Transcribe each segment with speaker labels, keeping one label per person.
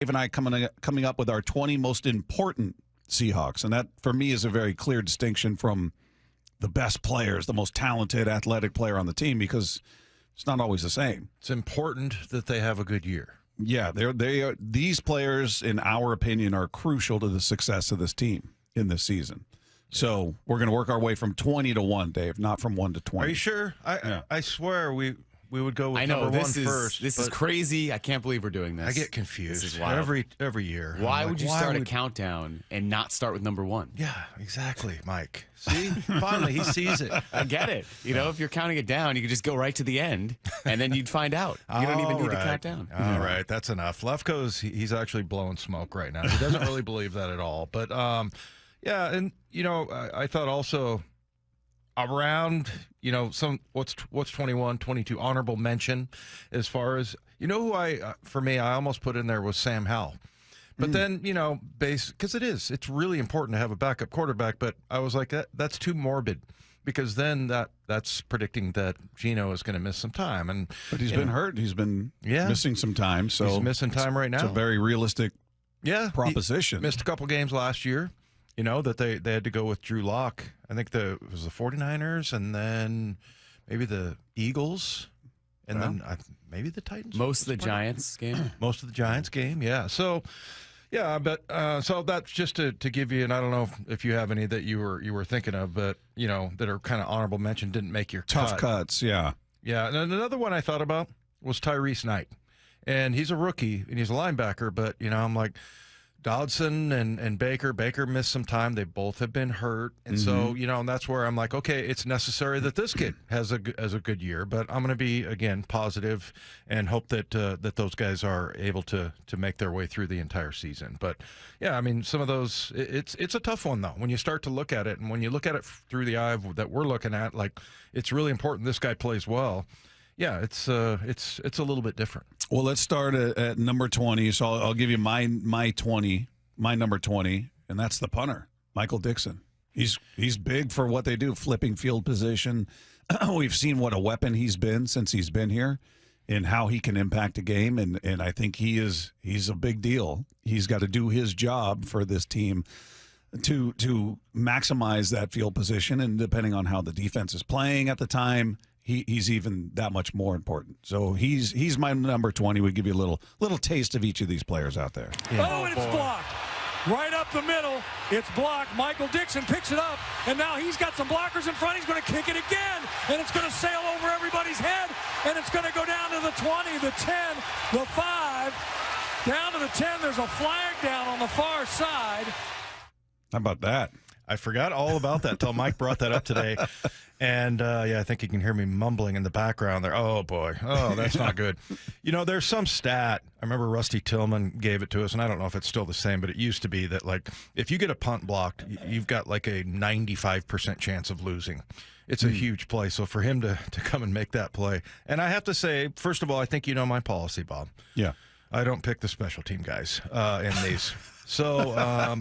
Speaker 1: Dave and I coming up with our 20 most important Seahawks. And that, for me, is a very clear distinction from the best players, the most talented athletic player on the team, because it's not always the same.
Speaker 2: It's important that they have a good year.
Speaker 1: Yeah, these players, in our opinion, are crucial to the success of this team in this season. So we're going to work our way from 20 to 1, Dave, not from 1 to 20.
Speaker 2: Are you sure? I swear we would go with number one first.
Speaker 3: This is crazy. I can't believe we're doing this.
Speaker 2: I get confused
Speaker 3: this is wild.
Speaker 2: every year.
Speaker 3: Why would you start a countdown and not start with number 1?
Speaker 2: Yeah, exactly, Mike. See? Finally, he sees it.
Speaker 3: I get it. You know, if you're counting it down, you could just go right to the end, and then you'd find out. You don't even need to count down.
Speaker 2: All right, that's enough. Lefko's, he's actually blowing smoke right now. He doesn't really believe that at all. But, yeah, and, you know, I thought also around, you know, what's 21, 22, honorable mention as far as, you know who for me, I almost put in there was Sam Howell. But then, you know, because it's really important to have a backup quarterback, but I was like, that's too morbid, because then that's predicting that Geno is going to miss some time.
Speaker 1: But he's been hurt. He's been missing some time. So
Speaker 2: he's missing time right now.
Speaker 1: It's a very realistic proposition.
Speaker 2: He missed a couple games last year. You know, that they had to go with Drew Lock. I think it was the 49ers, and then maybe the Eagles, and then maybe the Titans.
Speaker 3: Most of the Giants game.
Speaker 2: Most of the Giants game, yeah. So, yeah, but so that's just to give you, and I don't know if you have any that you were thinking of, but, you know, that are kind of honorable mention, didn't make your
Speaker 1: tough cuts, yeah.
Speaker 2: Yeah, and another one I thought about was Tyrese Knight. And he's a rookie, and he's a linebacker, but, you know, I'm like, Dodson and Baker missed some time. They both have been hurt. And so, you know, and that's where I'm like, okay, it's necessary that this kid has a good year. But I'm going to be, again, positive and hope that those guys are able to make their way through the entire season. But, yeah, I mean, some of those, it's a tough one, though, when you start to look at it. And when you look at it through the eye that we're looking at, like, it's really important this guy plays well. Yeah, it's a little bit different.
Speaker 1: Well, let's start at number 20. So I'll give you my number 20, and that's the punter, Michael Dickson. He's big for what they do, flipping field position. We've seen what a weapon he's been since he's been here, and how he can impact a game, and I think he's a big deal. He's got to do his job for this team to maximize that field position, and depending on how the defense is playing at the time, he's even that much more important. So he's my number 20. We give you a little taste of each of these players out there.
Speaker 4: Yeah. Oh, and it's blocked. Right up the middle. It's blocked. Michael Dickson picks it up, and now he's got some blockers in front. He's going to kick it again, and it's going to sail over everybody's head, and it's going to go down to the 20, the 10, the 5. Down to the 10. There's a flag down on the far side.
Speaker 1: How about that?
Speaker 2: I forgot all about that until Mike brought that up today. And, I think you can hear me mumbling in the background there. Oh, boy. Oh, that's not good. You know, there's some stat. I remember Rusty Tillman gave it to us, and I don't know if it's still the same, but it used to be that, like, if you get a punt blocked, you've got, like, a 95% chance of losing. It's a huge play. So for him to come and make that play. And I have to say, first of all, I think you know my policy, Bob.
Speaker 1: Yeah.
Speaker 2: I don't pick the special team guys in these. So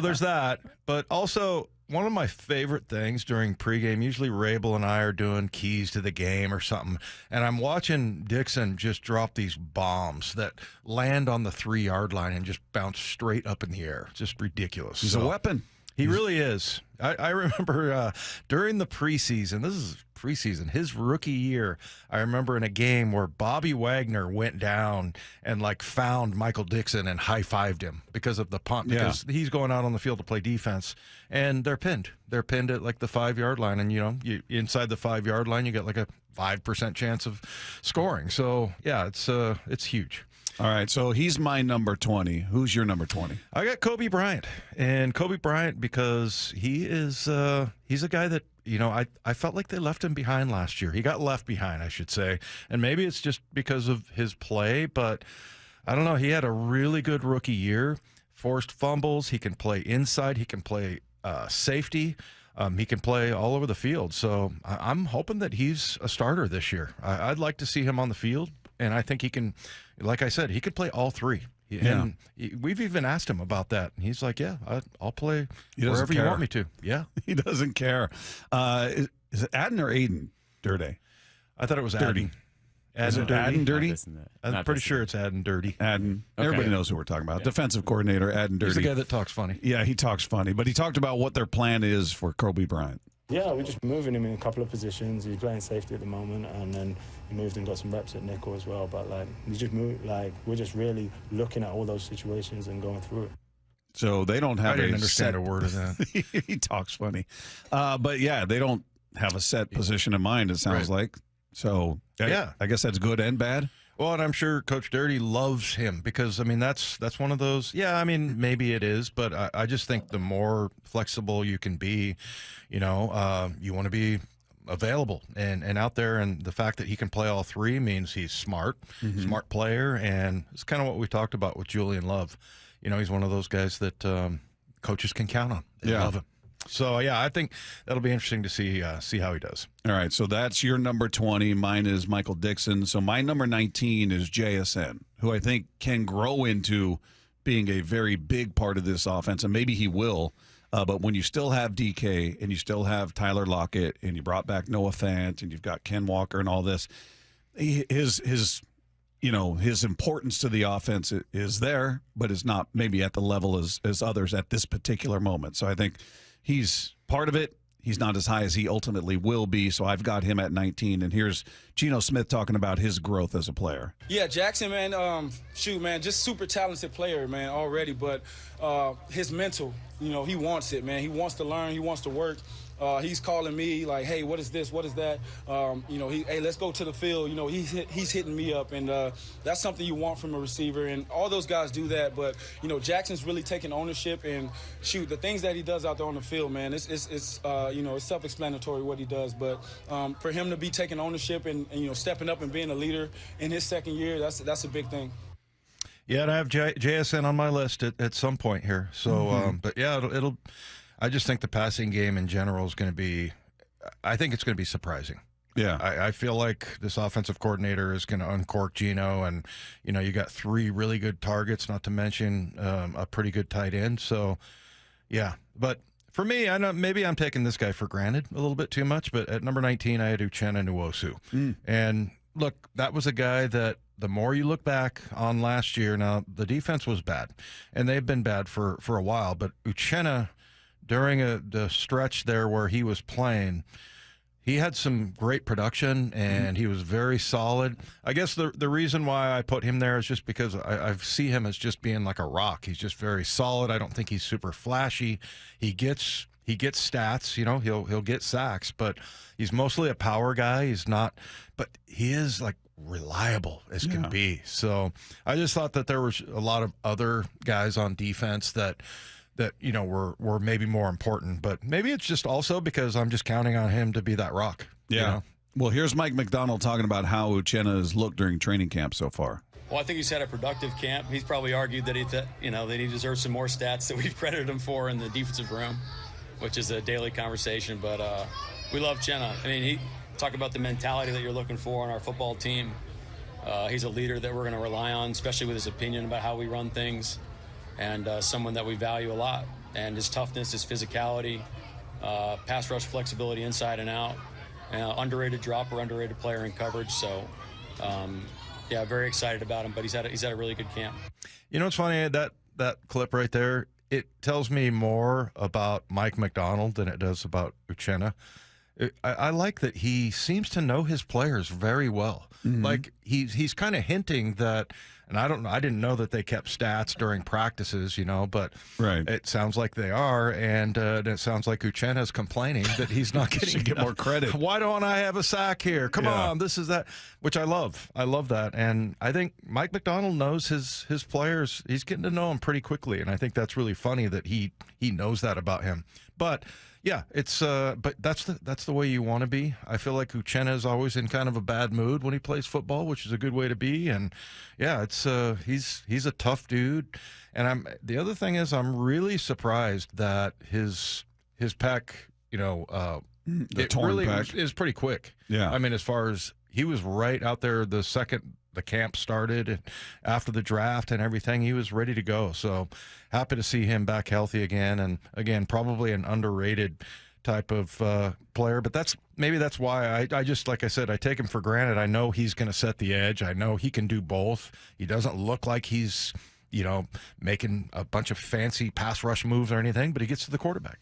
Speaker 2: there's that. But also, one of my favorite things during pregame, usually Rabel and I are doing keys to the game or something, and I'm watching Dixon just drop these bombs that land on the 3-yard line and just bounce straight up in the air. Just ridiculous.
Speaker 1: He's a weapon.
Speaker 2: He really is. I remember during the preseason, this is preseason, his rookie year, I remember in a game where Bobby Wagner went down and, like, found Michael Dickson and high-fived him because of the punt, because he's going out on the field to play defense, and they're pinned. They're pinned at, like, the 5-yard line, and, you know, inside the 5-yard line, you get, like, a 5% chance of scoring. So, yeah, it's huge.
Speaker 1: All right, so he's my number 20. Who's your number 20?
Speaker 2: I got Coby Bryant. And Coby Bryant, because he's a guy that, you know, I felt like they left him behind last year. He got left behind, I should say. And maybe it's just because of his play, but I don't know. He had a really good rookie year. Forced fumbles. He can play inside. He can play safety. He can play all over the field. So I'm hoping that he's a starter this year. I'd like to see him on the field. And I think he can, like I said, he could play all three. And we've even asked him about that. And he's like, yeah, I'll play wherever you want me to. Yeah.
Speaker 1: He doesn't care. Is it Adden or Aiden Dirty?
Speaker 2: I thought it was
Speaker 1: Dirty.
Speaker 2: Adden.
Speaker 1: Is it Adden Dirty?
Speaker 2: I'm pretty sure it's Adden Dirty.
Speaker 1: Adden.
Speaker 3: Okay.
Speaker 1: Everybody knows who we're talking about. Defensive coordinator, Adden Dirty.
Speaker 2: He's the guy that talks funny.
Speaker 1: Yeah, he talks funny. But he talked about what their plan is for Coby Bryant.
Speaker 5: Yeah, we're just moving him in a couple of positions. He's playing safety at the moment, and then he moved and got some reps at nickel as well. But we just moved. We're just really looking at all those situations and going through it.
Speaker 1: So they don't have
Speaker 2: I didn't
Speaker 1: a
Speaker 2: understand
Speaker 1: set,
Speaker 2: a word of that.
Speaker 1: He talks funny. But yeah, they don't have a set position in mind, it sounds like. So
Speaker 2: Yeah.
Speaker 1: I guess that's good and bad.
Speaker 2: Well, and I'm sure Coach Dirty loves him because, I mean, that's one of those. Yeah, I mean, maybe it is, but I just think the more flexible you can be, you want to be available and out there. And the fact that he can play all three means he's smart player. And it's kind of what we talked about with Julian Love. He's one of those guys that coaches can count on. They love him. So, yeah, I think that'll be interesting to see how he does.
Speaker 1: All right, so that's your number 20. Mine is Michael Dickson. So my number 19 is JSN, who I think can grow into being a very big part of this offense, and maybe he will. But when you still have DK and you still have Tyler Lockett and you brought back Noah Fant and you've got Ken Walker and all this, his importance to the offense is there, but is not maybe at the level as others at this particular moment. So I think he's part of it. He's not as high as he ultimately will be, so I've got him at 19. And here's Geno Smith talking about his growth as a player.
Speaker 6: Yeah, Jaxson, man, man, just super talented player, man, already. But his mental, he wants it, man. He wants to learn. He wants to work. He's calling me like, hey, what is this? What is that? Hey, let's go to the field. He's hitting me up, and that's something you want from a receiver. And all those guys do that, but Jackson's really taking ownership. And the things that he does out there on the field, man, it's self-explanatory what he does. But for him to be taking ownership and stepping up and being a leader in his second year, that's a big thing.
Speaker 2: Yeah, and I have JSN on my list at some point here. So, but yeah, it'll. I just think the passing game in general is going to be – I think it's going to be surprising.
Speaker 1: Yeah.
Speaker 2: I feel like this offensive coordinator is going to uncork Geno, and, you got three really good targets, not to mention a pretty good tight end. So, yeah. But for me, I know maybe I'm taking this guy for granted a little bit too much, but at number 19, I had Uchenna Nwosu. And, look, that was a guy that the more you look back on last year, now the defense was bad, and they've been bad for a while, but Uchenna – during the stretch there where he was playing, he had some great production, and he was very solid. I guess the reason why I put him there is just because I see him as just being like a rock. He's just very solid. I don't think he's super flashy. He gets stats, he'll get sacks, but he's mostly a power guy. He's not, but he is like reliable as can be. So I just thought that there was a lot of other guys on defense that were maybe more important, but maybe it's just also because I'm just counting on him to be that rock.
Speaker 1: Yeah. Well, here's Mike McDonald talking about how Uchenna has looked during training camp so far.
Speaker 7: Well, I think he's had a productive camp. He's probably argued that that he deserves some more stats that we've credited him for in the defensive room, which is a daily conversation. But we love Uchenna. I mean, he talk about the mentality that you're looking for on our football team. He's a leader that we're going to rely on, especially with his opinion about how we run things. And someone that we value a lot. And his toughness, his physicality, pass rush flexibility inside and out, underrated dropper, underrated player in coverage. So, very excited about him. But he's had a really good camp.
Speaker 2: It's funny, that clip right there, it tells me more about Mike McDonald than it does about Uchenna. I like that he seems to know his players very well. Like he's kind of hinting that. And I didn't know that they kept stats during practices, but
Speaker 1: right.
Speaker 2: It sounds like they are, and it sounds like Uchenna's complaining that he's not getting
Speaker 1: get more credit.
Speaker 2: Why don't I have a sack here? Come on, this is that, which I love. I love that, and I think Mike McDonald knows his players. He's getting to know them pretty quickly, and I think that's really funny that he knows that about him. But yeah, it's but that's the way you want to be. I feel like Uchenna is always in kind of a bad mood when he plays football, which is a good way to be. And yeah, it's he's a tough dude. And the other thing is I'm really surprised that his pec,
Speaker 1: the
Speaker 2: it
Speaker 1: torn
Speaker 2: really
Speaker 1: pec
Speaker 2: is pretty quick.
Speaker 1: Yeah,
Speaker 2: I mean, as far as he was right out there the second the camp started and after the draft and everything, he was ready to go. So happy to see him back healthy again. And again, probably an underrated type of player. But maybe that's why I just, like I said, I take him for granted. I know he's going to set the edge. I know he can do both. He doesn't look like he's, making a bunch of fancy pass rush moves or anything, but he gets to the quarterback.